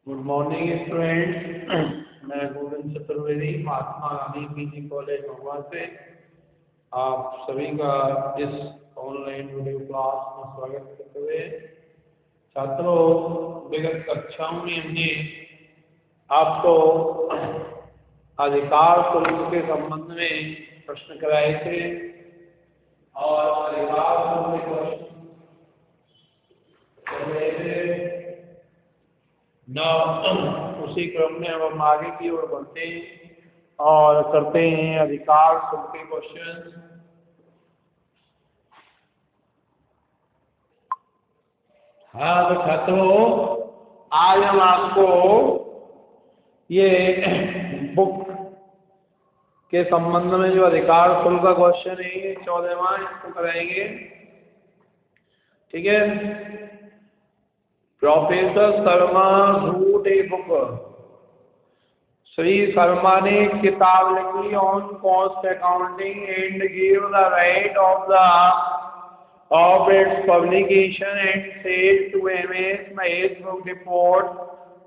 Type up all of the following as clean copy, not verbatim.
Good morning students. मैं Govind Chaturvedi, Mahatma Gandhi PG college महुआ से आप सभी का इस ऑनलाइन वीडियो क्लास में स्वागत करते हुए, छात्रों, विगत कक्षाओं में हमने आपको अधिकार शुल्क के संबंध में प्रश्न कराए थे और अधिकार शुल्क के प्रश्न न उसी क्रम में अब हम आगे की ओर बढ़ते हैं और करते हैं अधिकार शुल्क के क्वेश्चन। हाँ तो छात्रों, आज हम आपको ये बुक के संबंध में जो अधिकार शुल्क का क्वेश्चन है 14वां इसको कराएंगे। ठीक है। Professor Sharma wrote a book। Shri Sharma ने किताब लिखी on cost accounting and give the right of its publication and said to MS Mahesh Book Depot,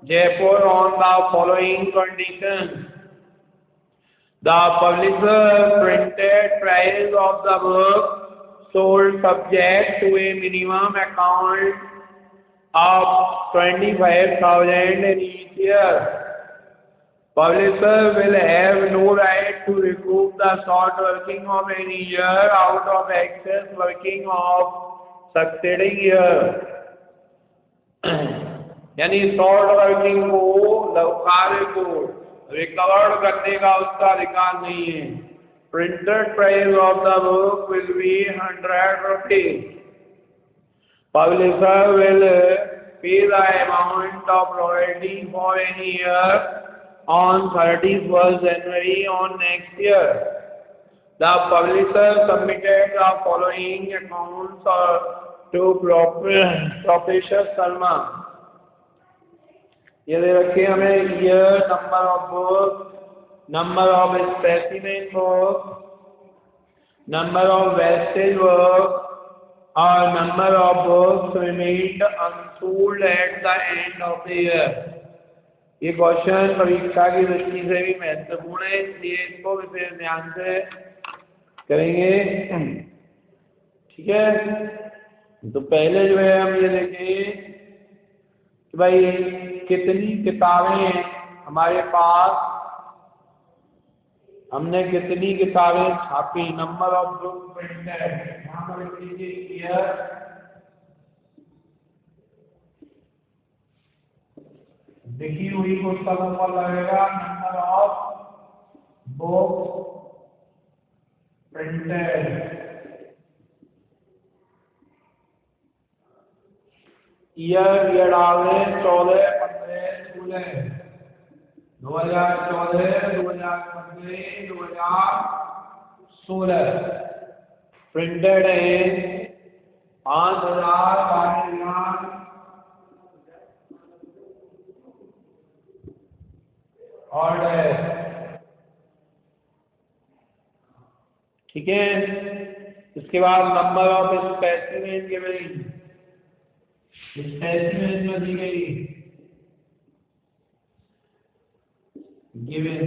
Jaipur on the following conditions. The publisher printed price of the book sold subject to a minimum account of 25,000 in each year. Publisher will have no right to recoup the short working of any year out of excess working of succeeding year। यानी short working को, कार्य को recover करने का उसका अधिकार नहीं है। Printed price of the book will be 100 rupees। Publisher will pay the amount of royalty for any year on 31st January on next year. The publisher submitted the following accounts to Professor Sharma। ये दे रखे हमें year, number of book, number of specimen book, number of wastage work और number of books remained unsold at the end of the year। ये question परीक्षा की दृष्टि से भी महत्वपूर्ण है, इसलिए इसको विशेष ध्यान से करेंगे। ठीक है। तो पहले जो है हम ये देखें कि भाई कितनी किताबें हमारे पास, हमने कितनी किताबें छापी। नंबर ऑफ बुक प्रिंटेड, यहाँ पर लिख लीजिए ईयर, लिखी हुई पुस्तकों पर लगेगा number of book printed. Year डाल दें 14, 15, 16, 2014, 2015, 2016। प्रिंटेड है 5,000, 22,000 ऑर्डर। ठीक है। इसके बाद number of specimen given, specimen में दी गई गिवन,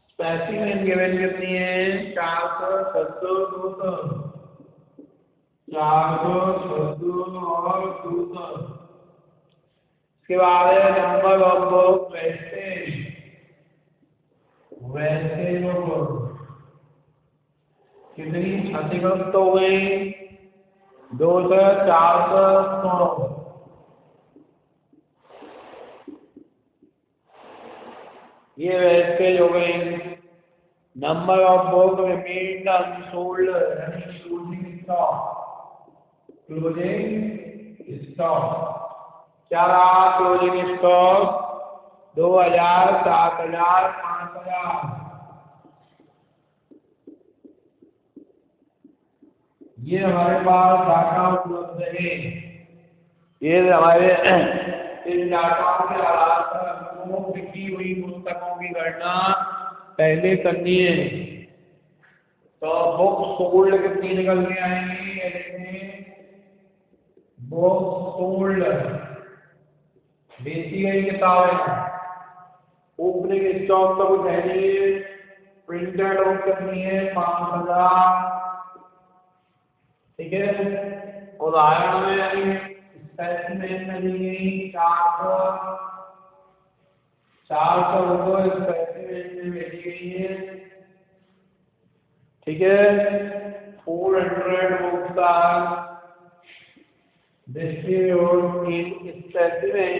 स्पेसिमेन गिवन कितनी है? 400, 600, 200, 400, 600 और 200। इसके बाद है नंबर ऑफ बुक वेस्टेज कितनी क्षतिग्रस्त हो गई? 200, 400, 100। ये वेस्टेज हो गई। Number of book remained unsold, closing stock क्या रहा? Closing stock 2,000, 7,000, 5,000। ये हमारे पास डाटा उपलब्ध है। ये हमारे इन डाटाओं के आधार पर हमको बिकी हुई पुस्तकों की गणना पहले करनी है। तो बुक सोल्ड कितनी निकल के आएंगी? बुक सोल्ड बेची गई किताबें, ओपनिंग स्टॉक का कुछ है नहीं है, प्रिंटेड बुक करनी है 5,000। ठीक है, उदाहरण में यानी स्पेसिमेन में दी गई 400 रुपये स्पेसिमेन में बेची गई है। ठीक है, 400 books are distributed in specimen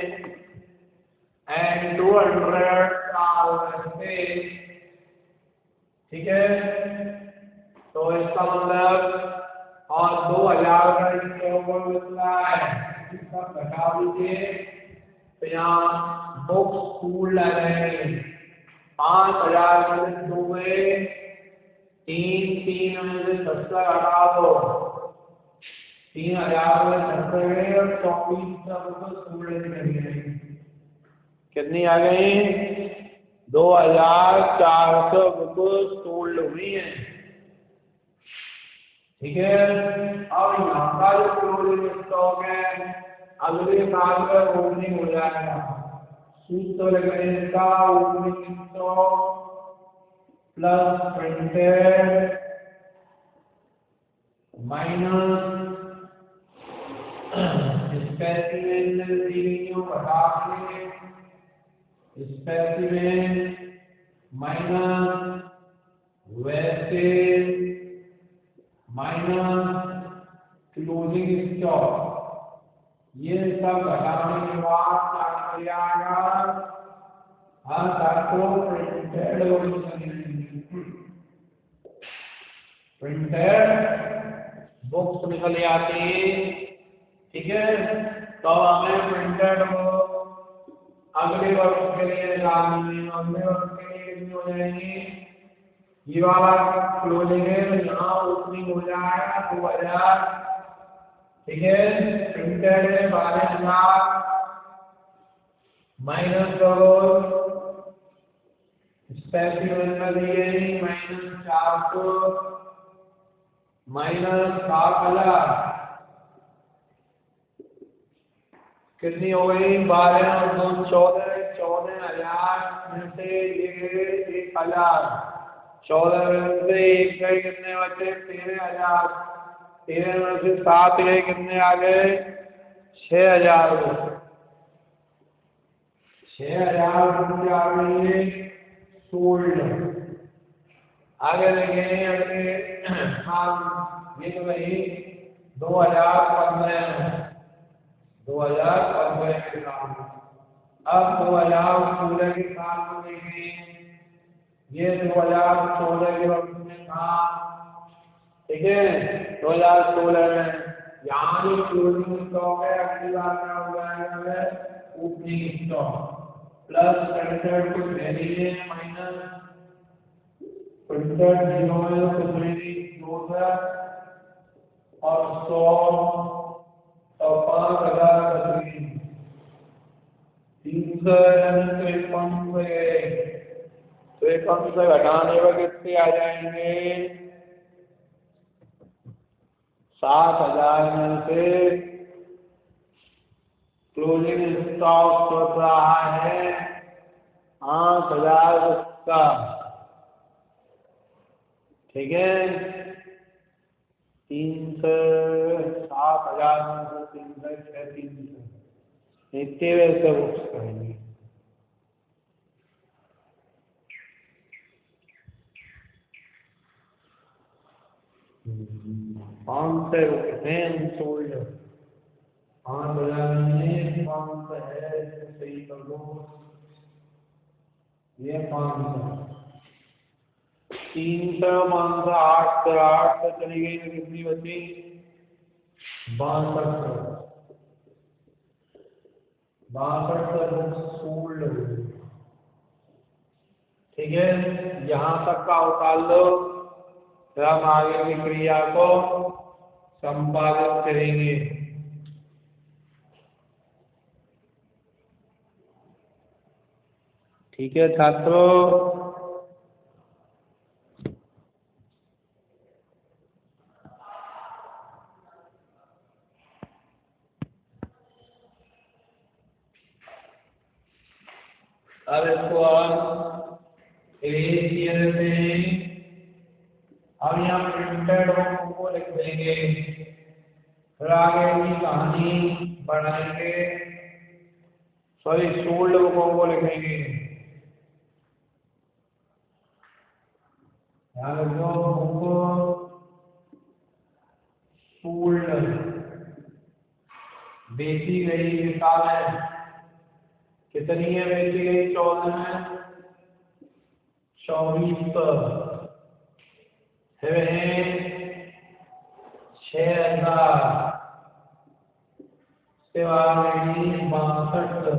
and 200 are wasted। ठीक है, तो इसका मतलब और 2,000 का इसके ऊपर मिलता है, इसका घटा दीजिए तो यहाँ बुक्स टूल आ जाएंगे। 5,000 में से 2 में 3 में से 10 का घटा दो, 3,000 में 10 गए और 24 टूल लगेंगे। कितनी आ गई? 2,400 बुक्स टूल हुई है। ठीक है, अब यहाँ का जो क्लोजिंग स्टॉक है अगले साल में ओपनिंग हो जाएगा। सूत्र लगाने का opening stock plus printed minus specimen reading बता देंगे, specimen minus wastage minus closing stock, ये सब घटाने के बाद क्या मिलेगा? हर छात्रों प्रिंटेड बुक्स निकल आती है। ठीक है, तो हमें प्रिंटेड अगले वर्ष के लिए निकालनी, अगले वर्ष के लिए कितनी हो जाएंगी? ये वाला क्लोजिंग है तो यहाँ ओपनिंग हो जाएगा 2,000। ठीक है, प्रिंटेड है 12,000 माइनस करो स्पेसिमेन में दिए माइनस 400 माइनस 7,000, कितनी हो गई? 12 और 2 14, 14,000 में से ये 1,000, 14 में से 1 गए कितने बचे? 13,000, 13 में से 7 गए कितने आ गए? 6,000 रुपये। 6,000 रुपये आ गई सोल्ड। आगे देखें अगले हाँ ये तो नहीं 2015 के साल। अब 2016 के साल में देखें, ये 2016 के वक्त में था। ठीक है, 2016 में यहाँ जो क्लोजिंग स्टॉक है अगली बार क्या हो जाएगा? ओपनिंग स्टॉक प्लस प्रिंटेड कुछ वैल्यू माइनस प्रिंटेड 0 में कुछ वैल्यू 2 और 100 और 5,000 353 तो एक कम से घटाने पर कितने आ जाएंगे? 7,000 में से क्लोजिंग स्टॉक बच रहा है 5,000 का। ठीक है, 7,000 में से 300 इतने वैसे बुक्स करेंगे। पाँच सौ रुपये सोल्ड 5,000 में 500 है, सही कर लो। ये 500 300 500 800 चली गई तो कितनी बची? 62 सोल्ड। ठीक है, यहाँ तक का उतार लो, फिर हम आगे की क्रिया को संपादित करेंगे। ठीक है छात्रों, अब इसको आप इरेज किए देते हैं। अब यहाँ प्रिंटेड होम को लिख देंगे, फिर आगे की कहानी बढ़ाएंगे, सॉरी सोल्ड बुकों को लिखेंगे। यहाँ लिखो बुक सोल्ड, बेची गई किताब है, कितनी है बेची गई? 14 है, 24 है 6000, उसके बाद 62।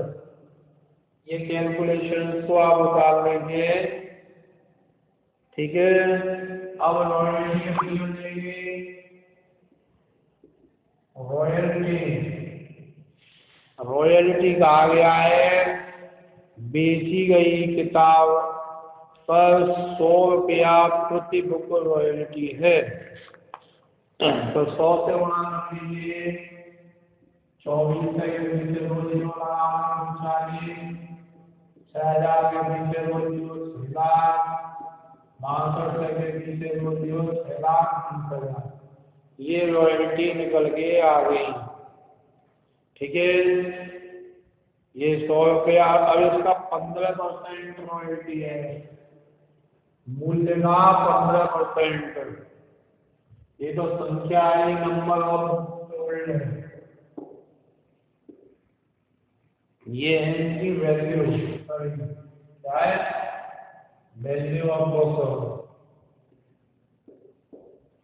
ये कैलकुलेशन को आप उतार लेंगे, ठीक है। अब रॉयल्टी लेंगे, रॉयल्टी कहा गया है बेची गई किताब पर 100 रुपया प्रति बुक रॉयल्टी है। तो 100 से गुणा कर दीजिए, 24 के पीछे 2 जीरो लगा, 40, 6000 के पीछे 2 जीरो 6 लाख, 62 के पीछे 2 जीरो 6 लाख 30,000। ये रॉयल्टी निकल के आ गई, ठीक है। ये 100 रुपया, अब इसका 15% रॉयल्टी है, मूल्य का 15%। ये तो संख्या है, नंबर ऑफ सोल्ड है, ये है इनकी वैल्यू, सॉरी क्या है? Value of book,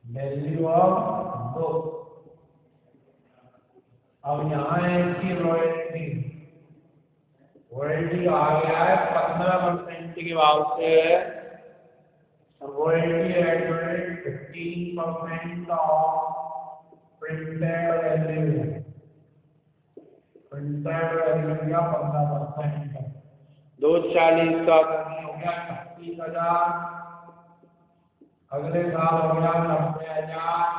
value of book. अब यहाँ है इसकी रॉयल्टी, रॉयल्टी आ गया है 15% के भाव से है, royalty at 15% of printed value, printed value का 15%, 240 का हो गया 36,000, अगले साल हो गया 90,000,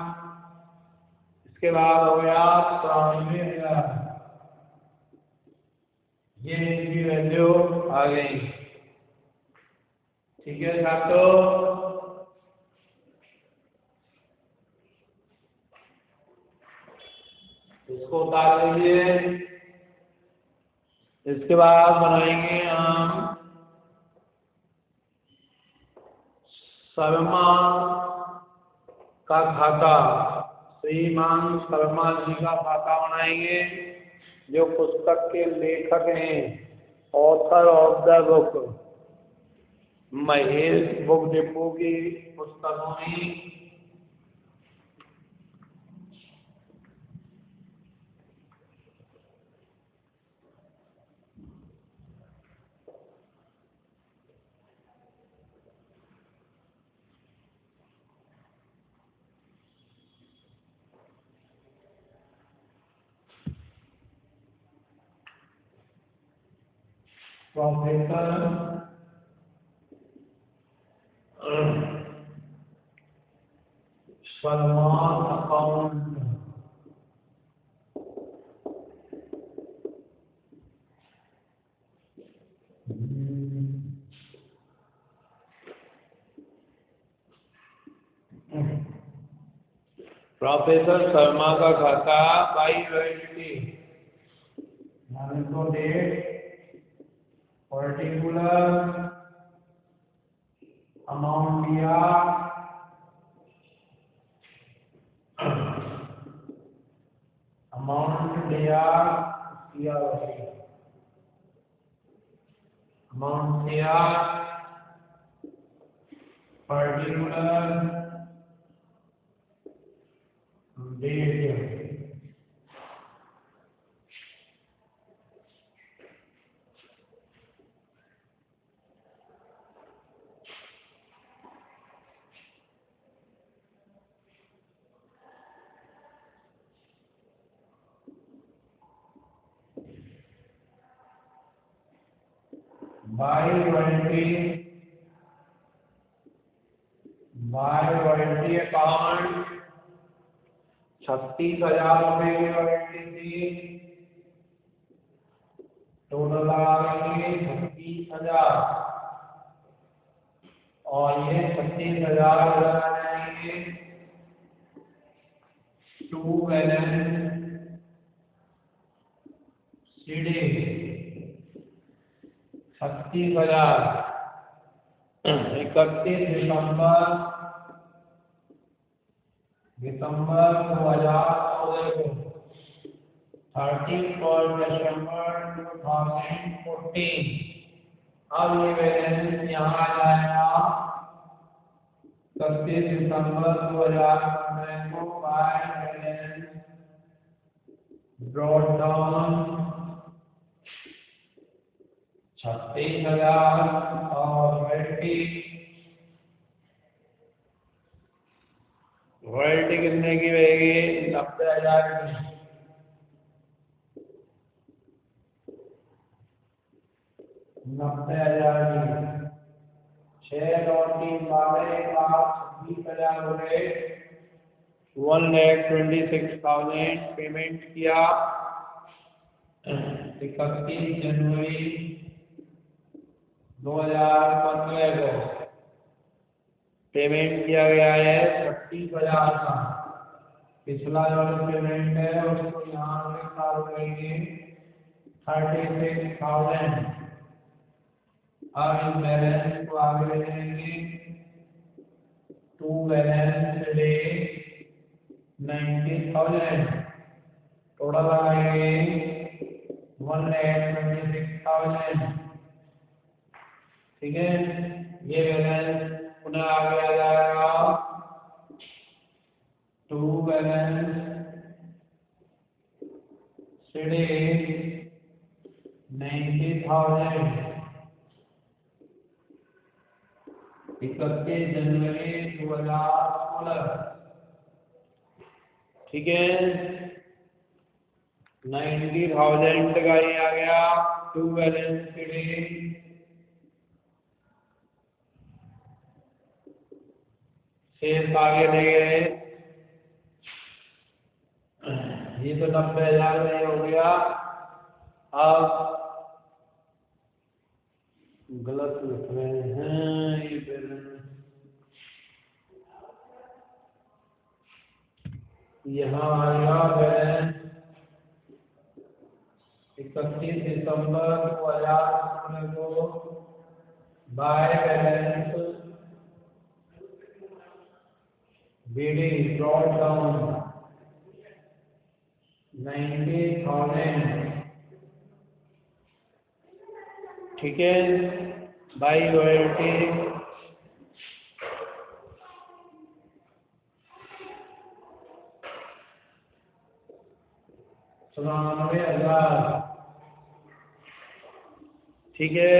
इसके बाद हो गया 93,000। ये इनकी वैल्यू आ गई, ठीक है छात्रों। इसको उतार लीजिए, इसके बाद बनाएंगे हम शर्मा का खाता, श्रीमान शर्मा जी का खाता बनाएंगे, जो पुस्तक के लेखक हैं, author of the book. Mahesh book depot की पुस्तकों में professor Salman account, professor Sharma का खाता बाई रॉयल्टी, तो डेट पर्टिकुलर अमाउंट दिया, अमाउंट दिया, अमाउंट दिया, particular date, by royalty account 36,000 रुपए की रॉयल्टी थी, टोटल लगा लेंगे 30,000 और ये 36,000 आ जाएंगे। 2 बैलेंस सीढ़ी 36,000। 31 दिसंबर 2014 को 31 दिसंबर 2014। अब ये बैलेंस यहाँ आ जाएगा 31 दिसंबर 2015 को बाय बैलेंस ब्रॉड डाउन 36,000 और रॉयल्टी कितने की रहेगी? 90,000 की। 90,000 की 6 और 3 1,26,000 हो गए। 1,26,000 पेमेंट किया 31 जनवरी 2015 को। पेमेंट किया गया है 36,000 का। पिछला जो पेमेंट है उसको यहाँ से चालू करेंगे 36,000। अब इस बैलेंस को आगे ले जाएंगे 2 बैलेंस ले 90,000 टोटल आएंगे 1,26,000। ठीक है, ये बैलेंस पुनः आगे आ जाएगा 2 बैलेंस सीढ़ी 90,000। 31 जनवरी 2016। ठीक है, 90,000 का ये आ गया 2 बैलेंस सीढ़ी। शेष आगे ले गए, ये तो 90,000 में हो गया। अब गलत लिख रहे हैं, ये बैलेंस यहाँ आएगा बैलेंस 31 दिसंबर 2016 को by balance BD brought down 90,000। ठीक है, बाई रॉयल्टी 94,000। ठीक है,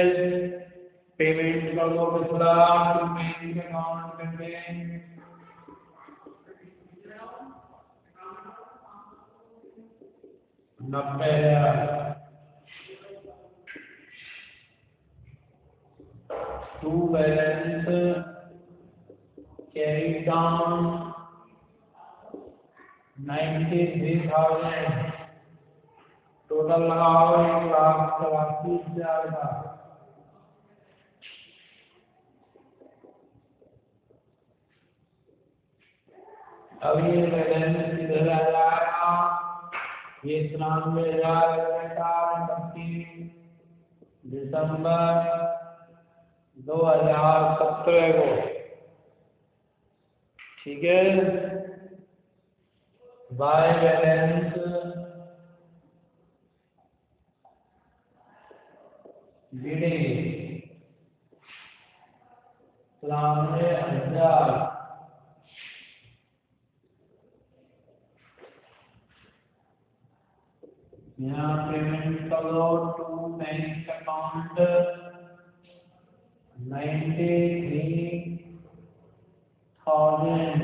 पेमेंट कर दो पिछला बैंक अकाउंट करके 90,000। 2 बैलेंस कैरी डाउन 93,000 टोटल लगाओ 1,84,000 का। अब ये बैलेंस इधर आ जाएगा, ये 93,000 31 दिसंबर 2017 को। ठीक है, बाय बैलेंस बीडी 93,000। यहाँ पेमेंट करो 2 बैंक अकाउंट 93,000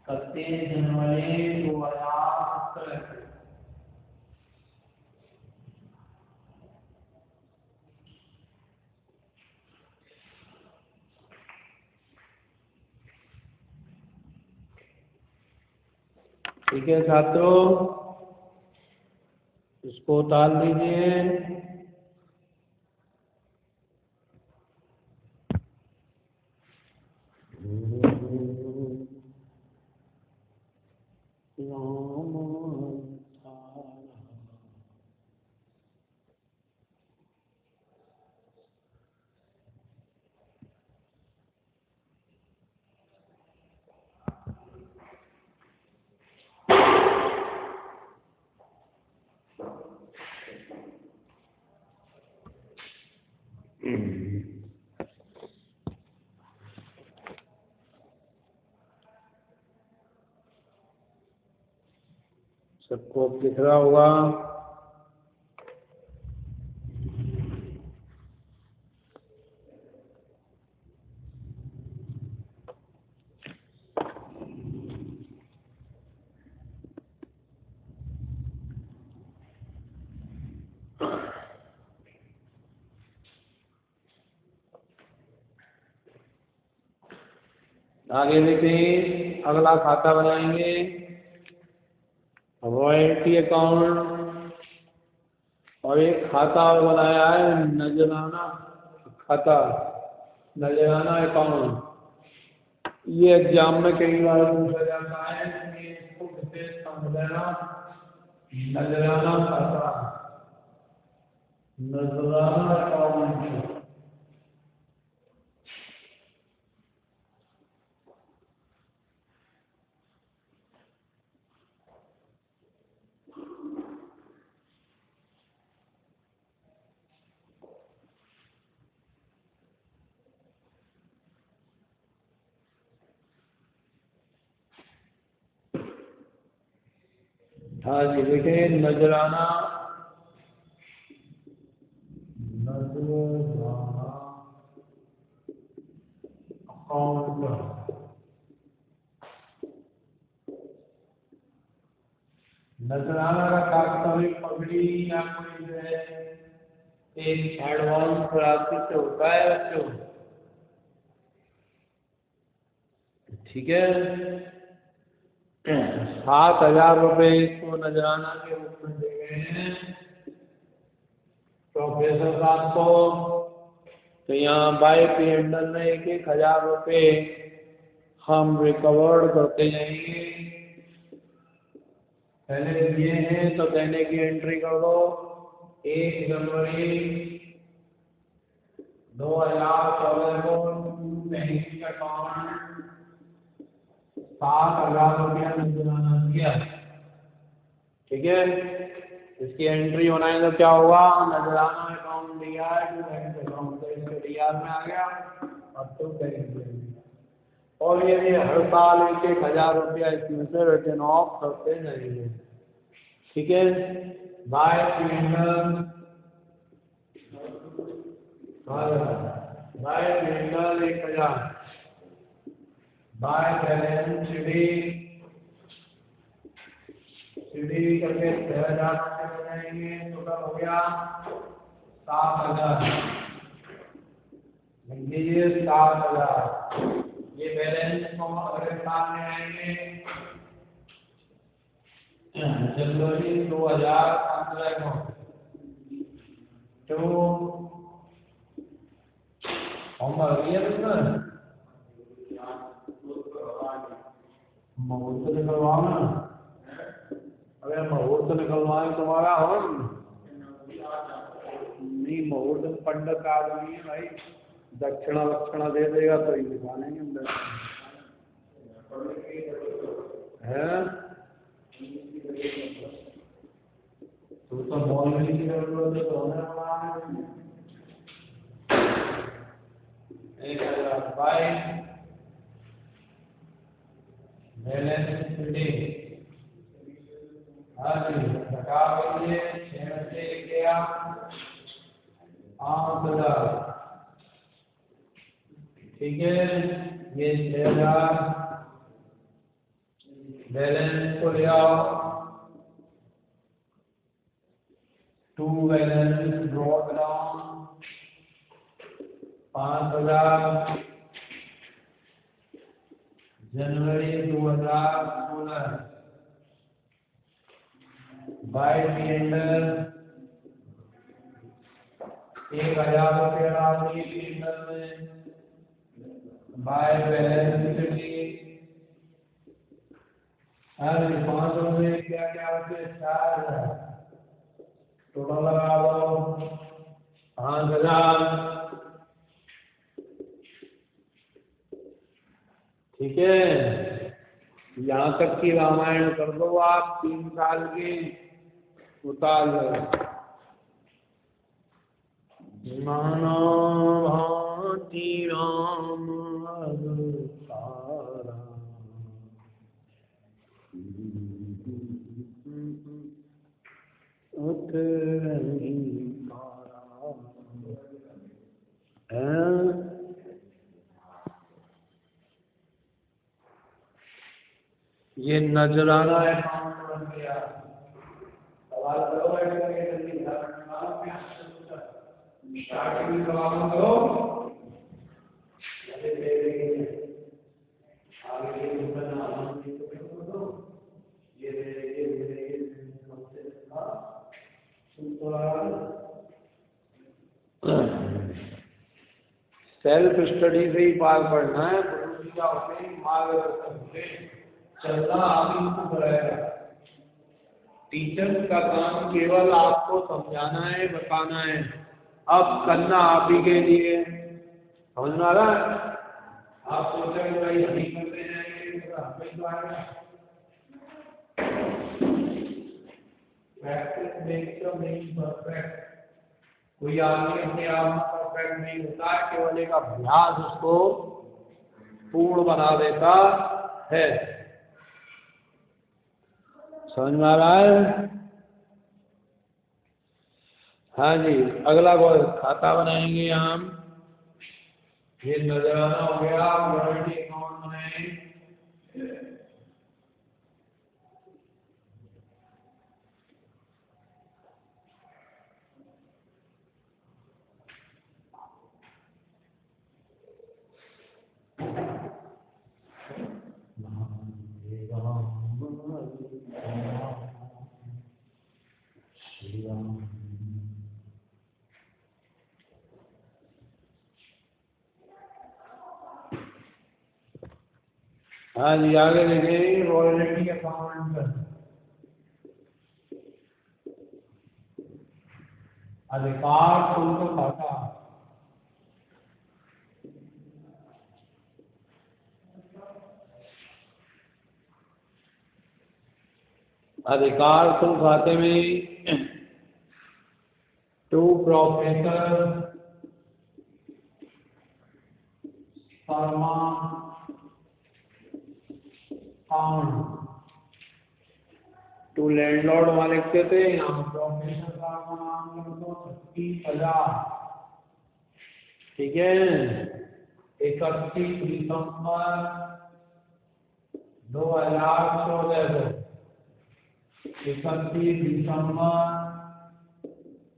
31 जनवरी 2017। ठीक है छात्रों, इसको उतार लीजिए। सबको दिख रहा होगा। आगे देखिए, अगला खाता बनाएंगे रॉयल्टी अकाउंट। और एक खाता और बनाया है नजराना खाता, नजराना अकाउंट। ये एग्जाम में कई बार पूछा जाता है, इसलिए इसको विशेष समझ लेना। नजराना खाता, नजराना अकाउंट। हाँ जी, देखिए नजराना, नजराना अकाउंट। नजराना का तात्पर्य पगड़ी या कोई जो है एक एडवांस राशि से होता है बच्चों। ठीक है, 7,000 रुपये इसको नजराना के रूप में दे गए हैं प्रोफेसर साहब को। तो यहाँ बाय पी&एल में 1,000 रुपये हम रिकवर्ड करते जाएंगे। पहले दिए हैं तो देने की एंट्री कर दो। 1 जनवरी 2014 को बैंक अकाउंट 7,000 रुपया नजराना दिया। ठीक है, इसकी एंट्री बनाए तो क्या होगा, नजराना अकाउंट दिया है तो बैंक अकाउंट तो इसके डीआर में आ गया। अब तो बैंक। और यदि हर साल 1,000 रुपया इसमें से रिटर्न ऑफ करते जाएंगे। ठीक है, by P and L, by P and L 1,000, by balance CD करके 6,000 रुपये हो जाएंगे। टोटल हो गया 7,000। लिख लीजिए 7,000। ये बैलेंस को अगले साल में आएंगे जनवरी 2015 को। तो होमवर्क दिया तुमने, मुहूर्त निकलवाओ ना। अरे मुहूर्त निकलवाए तुम्हारा हो नहीं, मुहूर्त पंडित आदमी है भाई, दक्षिणा वक्षिणा दे देगा तो ही दिखा लेंगे अंदर है। तो मौलवी की जरूरत है तो हमें बनाने 1,000 बाई बैलेंस शीट। हाँ जी, घटा लीजिए 6 से गया 8,000। ठीक है, ये 6,000 बैलेंस को ले आओ। टू बैलेंस ड्रॉप डाउन 5,000 जनवरी 2016। बाय सिलेंडर 1000 रुपये राशि सिलेंडर में बाय बैलेंस शीट 500 में क्या क्या होते 4000 टोटल लगा दो 5000। ठीक है, यहाँ तक की रामायण कर दो आप 3 साल की उतार लो। मानो भांति राम अवतारा उतरही मारा। ये नजराना अकाउंट बन गया। सवाल करो स्टार्टिंग में सवाल करो सेल्फ स्टडी से ही पार पढ़ना है। गुरु जी का होते ही मार्गदर्शन से चलना आप ही को करेगा। टीचर्स का काम केवल आपको समझाना है, बताना है, अब करना आप ही के लिए। समझ में आ रहा है? आप सोचेंगे भाई हम ही करते जाएंगे practice makes the man perfect. कोई आदमी अपने आप में परफेक्ट नहीं होता है, केवल एक अभ्यास उसको पूर्ण बना देता है। समझ में आ रहा है? हाँ जी, अगला खाता बनाएंगे हम। ये नजराना हो गया, रॉयल्टी अकाउंट बनाएंगे। हाँ जी, आगे देखिए रॉयल्टी अकाउंट। अधिकार शुल्क खाता। अधिकार शुल्क खाते में 2 प्रोफेसर शर्मा काउंट 2 लैंडलॉर्ड वहां लिखते थे, यहाँ प्रोफेसर का नाम लिख दो 36,000। ठीक है, 31 दिसंबर 2014 को 31 दिसंबर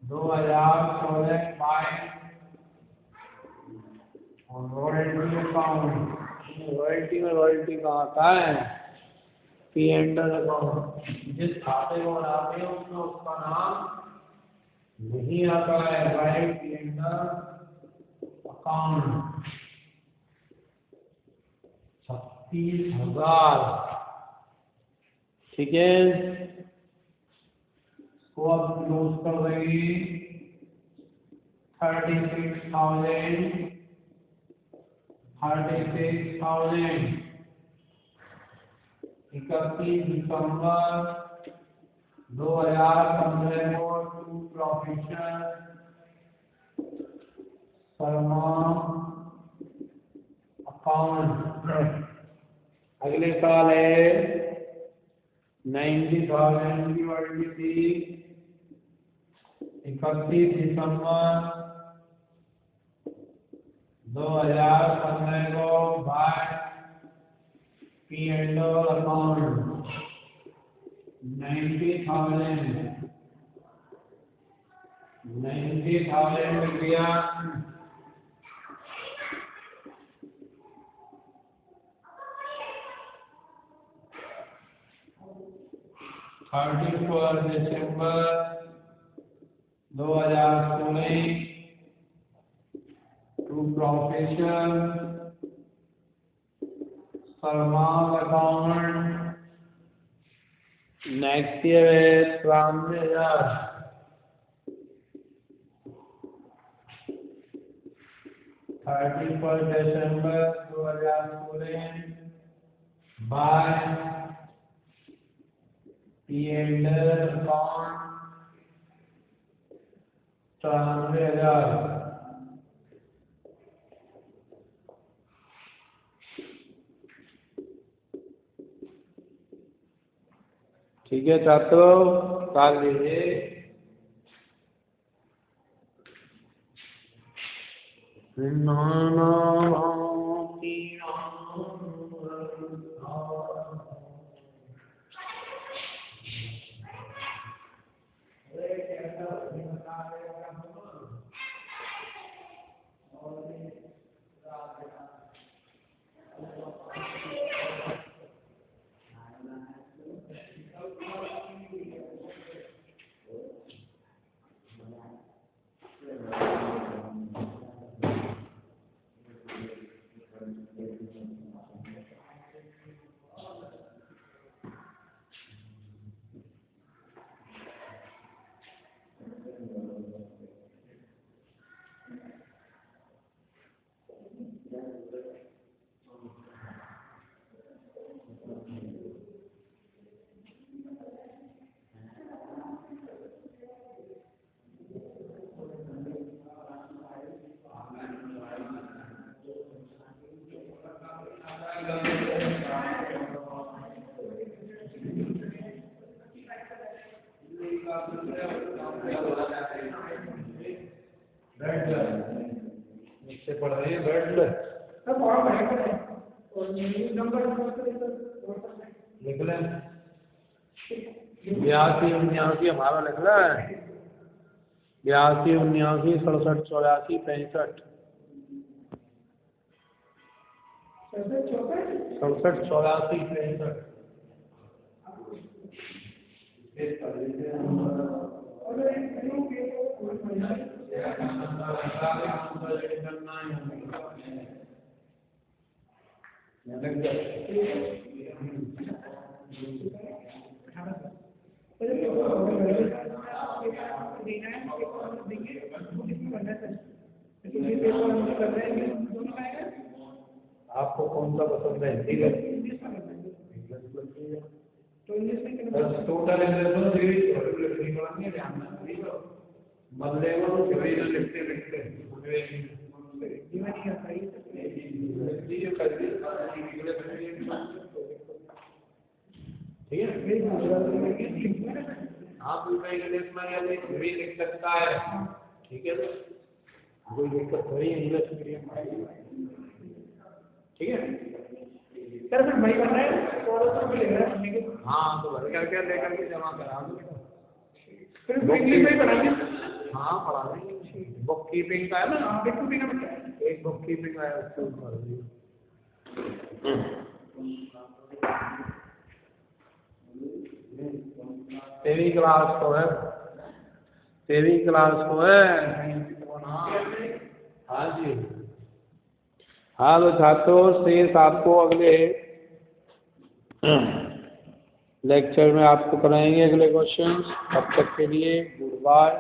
2014 22। और रॉयल्टी अकाउंट, रॉयल्टी में रॉयल्टी का आता है पी एंडर अकाउंट। जिस खाते को बनाते हैं उसमें उसका नाम नहीं आता है, राइट पी एंडर अकाउंट 36,000। ठीक है, इसको अब क्लोज कर देंगे। 36,000 31 दिसंबर 2015 को 2 प्रोफेसर शर्मा अकाउंट। अगले साल है 90,000 की वर्ल्ड थी 31 दिसंबर 2015 को बाय पी एंडर अकाउंट 90,000 रुपया। 31 दिसंबर 2016 to profession Salman account. Next year is 31 December 2016 by P&L account 93,000. ठीक है छात्रों, काल लीजिए। इससे पढ़ रही है बैठ ले सब और और नंबर लिख ले 82 79 हमारा लिख ले 82 79 67 84 65 67 84 65 आपको कौन सा पसंद है? टोटल लिखते लिखते आप इंग्लिश में यदि भी लिख सकता है, ठीक है, कोई दिक्कत नहीं इंग्लिश मीडियम में, ठीक है सर। फिर भाई बन रहा है तो हाँ, तो भर करके लेकर के जमा करा दो, फिर इंग्लिश में पढ़ाएंगे। हाँ पढ़ा देंगे, बुक कीपिंग का है ना, एक बुक कीपिंग का है उसको कर दिए। तेरी क्लास को है, तेरी क्लास को है। हाँ जी, हाँ तो छात्रों शेष आपको अगले लेक्चर में आपको कराएंगे अगले क्वेश्चंस। तब तक के लिए गुड बाय।